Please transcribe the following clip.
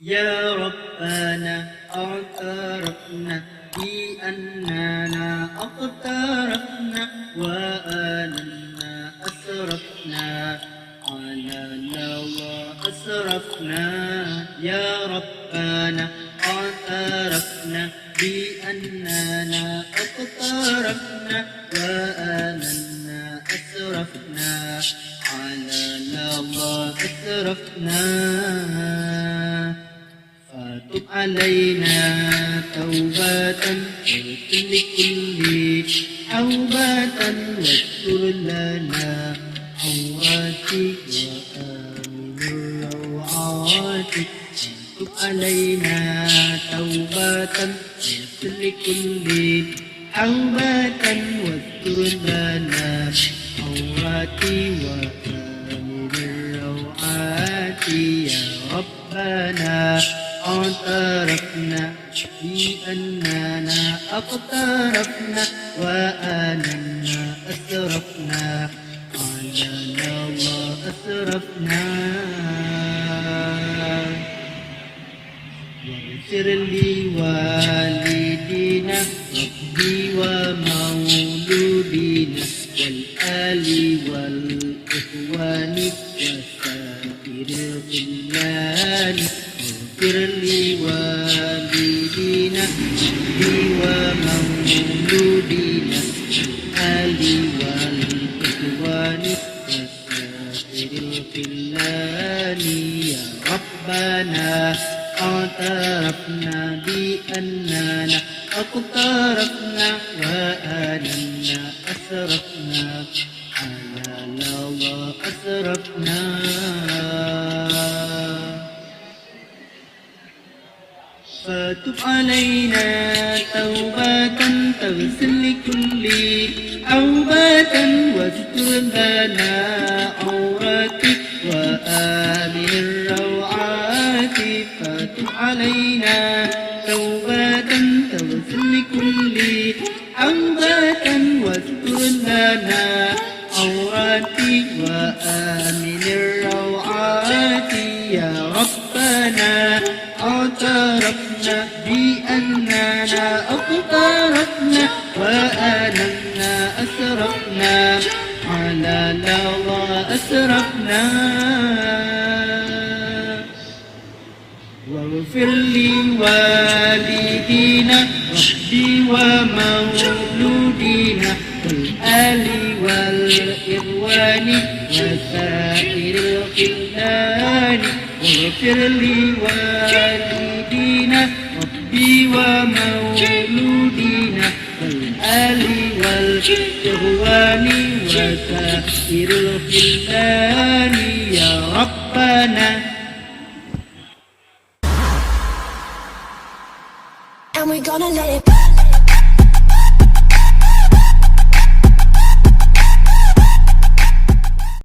يا ربنا اعترفنا بأننا اقترفنا وآلنا أسرفنا على وأسرفنا. يا ربنا اعترفنا بأننا اقترفنا وآلنا أسرفنا على وأسرفنا. فتب علينا توبة واغفر لكل حوبة واستر لنا عوراتي وآمن الروعات. فتب علينا توبة واغفر لكل حوبة واستر لنا عوراتي وآمن الروعات. يا ربنا اعترفنا بأننا اقترفنا وآلنا أسرفنا على وأسرفنا. واغفر لوالدينا ربي ومولودينا والآل والإخوان وسائر الخلان. واغفر لوالدينا ربي ومولودينا والآل والإخوان وسائر الخلان. يا ربنا اعترفنا بأننا اقترفنا وآلنا أسرفنا على وأسرفنا. فتب علينا توبة تغسل لكل عوبة واستر لنا عوراتك وآمن الروعات. فتب علينا توبة تغسل لكل عوبة واستر لنا عوراتي وآمن الروعات. يا ربنا اعترفنا بأننا اقترفنا وآلنا أسرفنا على وأسرفنا. واغفر لوالدينا ربي ومولودينا والآل والإخوان وسائر الخلان. واغفر لوالدينا ربي ومولودينا والآل والإخوان وسائر الخلان. يا ربنا And we're gonna let it